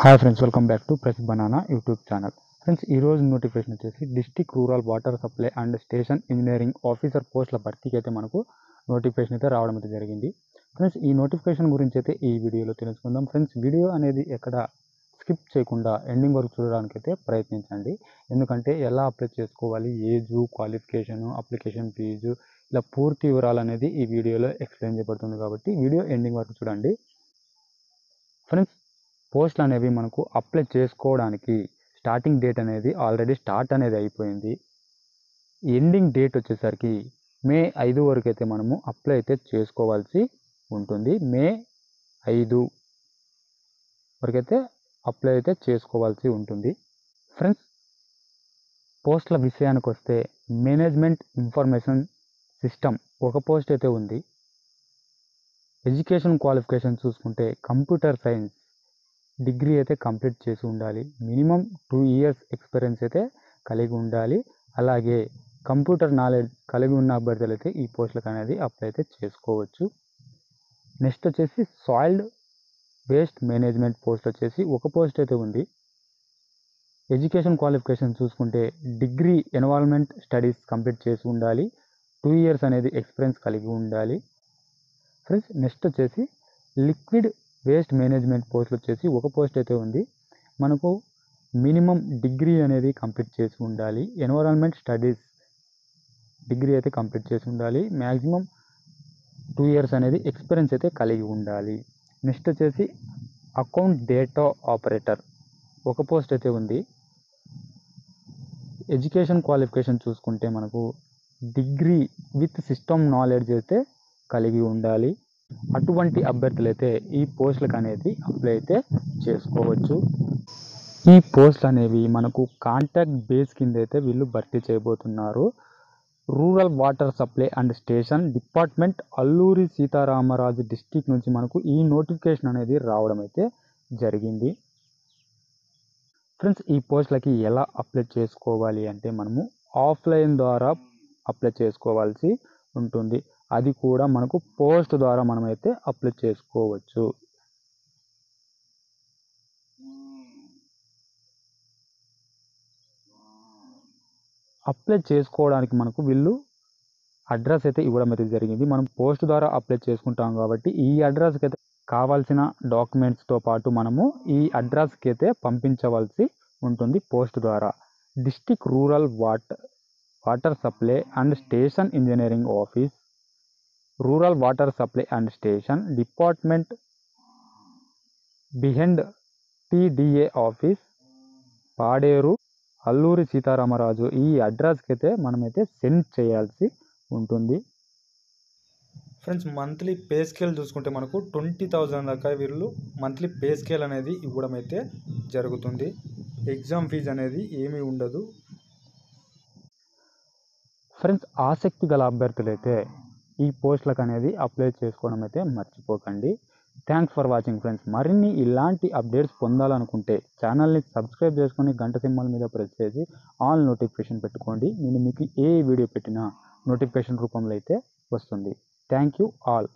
Hi friends, welcome back to press banana YouTube channel. Friends, ఈరోజు notification వచ్చేసి district rural water supply and station engineering officer పోస్టుల భర్తీకి అయితే మనకు notification అయితే రావడం అయితే జరిగింది. ఫ్రెండ్స్, ఈ నోటిఫికేషన్ గురించి అయితే ఈ వీడియోలో తెలుసుకుందాం. ఫ్రెండ్స్, వీడియో అనేది ఎక్కడ స్కిప్ చేయకుండా ఎండింగ్ వరకు చూడడానికి అయితే ప్రయత్నించండి. ఎందుకంటే ఎలా అప్లై చేసుకోవాలి, ఏజు, క్వాలిఫికేషను, అప్లికేషన్ ఫీజు, ఇలా పూర్తి వివరాలు అనేది ఈ వీడియోలో ఎక్స్ప్లెయిన్ చేయబడుతుంది. కాబట్టి వీడియో ఎండింగ్ వరకు చూడండి. ఫ్రెండ్స్, పోస్టులు అనేవి మనకు అప్లై చేసుకోవడానికి స్టార్టింగ్ డేట్ అనేది ఆల్రెడీ స్టార్ట్ అనేది అయిపోయింది. ఎండింగ్ డేట్ వచ్చేసరికి మే 5 వరకు అయితే మనము అప్లై అయితే చేసుకోవాల్సి ఉంటుంది. మే 5 వరకు అయితే అప్లై అయితే చేసుకోవాల్సి ఉంటుంది. ఫ్రెండ్స్, పోస్టుల విషయానికి వస్తే మేనేజ్మెంట్ ఇన్ఫర్మేషన్ సిస్టమ్ ఒక పోస్ట్ అయితే ఉంది. ఎడ్యుకేషన్ క్వాలిఫికేషన్ చూసుకుంటే కంప్యూటర్ సైన్స్ డిగ్రీ అయితే కంప్లీట్ చేసి ఉండాలి. మినిమం 2 years ఎక్స్పీరియన్స్ అయితే కలిగి ఉండాలి. అలాగే కంప్యూటర్ నాలెడ్జ్ కలిగి ఉన్న అభ్యర్థులు అయితే ఈ పోస్టులకు అనేది అప్లై అయితే చేసుకోవచ్చు. నెక్స్ట్ వచ్చేసి సాయిల్డ్ వేస్ట్ మేనేజ్మెంట్ పోస్ట్ వచ్చేసి ఒక పోస్ట్ అయితే ఉంది. ఎడ్యుకేషన్ క్వాలిఫికేషన్ చూసుకుంటే డిగ్రీ ఎన్విరాన్మెంట్ స్టడీస్ కంప్లీట్ చేసి ఉండాలి. 2 years అనేది ఎక్స్పీరియన్స్ కలిగి ఉండాలి. ఫ్రెండ్స్, నెక్స్ట్ వచ్చేసి లిక్విడ్ వేస్ట్ మేనేజ్మెంట్ పోస్టులు వచ్చేసి ఒక పోస్ట్ అయితే ఉంది. మనకు మినిమం డిగ్రీ అనేది కంప్లీట్ చేసి ఉండాలి. ఎన్విరాన్మెంట్ స్టడీస్ డిగ్రీ అయితే కంప్లీట్ చేసి ఉండాలి. మ్యాక్సిమం 2 years అనేది ఎక్స్పీరియన్స్ అయితే కలిగి ఉండాలి. నెక్స్ట్ వచ్చేసి అకౌంట్ డేటా ఆపరేటర్ ఒక పోస్ట్ అయితే ఉంది. ఎడ్యుకేషన్ క్వాలిఫికేషన్ చూసుకుంటే మనకు డిగ్రీ విత్ సిస్టమ్ నాలెడ్జ్ అయితే కలిగి ఉండాలి. అటువంటి అభ్యర్థులు అయితే ఈ పోస్టులకు అనేది అప్లై అయితే చేసుకోవచ్చు. ఈ పోస్టులు అనేవి మనకు కాంట్రాక్ట్ బేస్ కింద అయితే వీళ్ళు భర్తీ చేయబోతున్నారు. Rural water supply and station department, Alluri Sitaramaraju district నుంచి మనకు ఈ నోటిఫికేషన్ అనేది రావడం అయితే జరిగింది. ఫ్రెండ్స్, ఈ పోస్టులకి ఎలా అప్లై చేసుకోవాలి అంటే మనము ఆఫ్లైన్ ద్వారా అప్లై చేసుకోవాల్సి ఉంటుంది. అది కూడా మనకు పోస్ట్ ద్వారా మనమైతే అప్లై చేసుకోవచ్చు. అప్లై చేసుకోవడానికి మనకు వీళ్ళు అడ్రస్ అయితే ఇవ్వడం అయితే జరిగింది. మనం పోస్ట్ ద్వారా అప్లై చేసుకుంటాం కాబట్టి ఈ అడ్రస్కి అయితే కావాల్సిన డాక్యుమెంట్స్తో పాటు మనము ఈ అడ్రస్కి అయితే పంపించవలసి ఉంటుంది పోస్ట్ ద్వారా. District rural water supply and station engineering office, rural water supply and station department behind TDA office, Paderu, Alluri Sitaramaraju. ఈ అడ్రస్కి అయితే మనమైతే సెండ్ చేయాల్సి ఉంటుంది. ఫ్రెండ్స్, మంత్లీ పే స్కేల్ చూసుకుంటే మనకు 20,000 దాకా వీళ్ళు మంత్లీ పే స్కేల్ అనేది ఇవ్వడం అయితే జరుగుతుంది. ఎగ్జామ్ ఫీజు అనేది ఏమీ ఉండదు. ఫ్రెండ్స్, ఆసక్తి గల అభ్యర్థులు అయితే ఈ పోస్టులకు అనేది అప్లై చేసుకోవడం అయితే మర్చిపోకండి. Thanks for watching friends. మరిన్ని ఇలాంటి అప్డేట్స్ పొందాలనుకుంటే ఛానల్ని సబ్స్క్రైబ్ చేసుకొని గంట సింబల్ మీద ప్రెస్ చేసి ఆల్ నోటిఫికేషన్ పెట్టుకోండి. నేను మీకు ఏ వీడియో పెట్టినా నోటిఫికేషన్ రూపంలో అయితే వస్తుంది. Thank you all.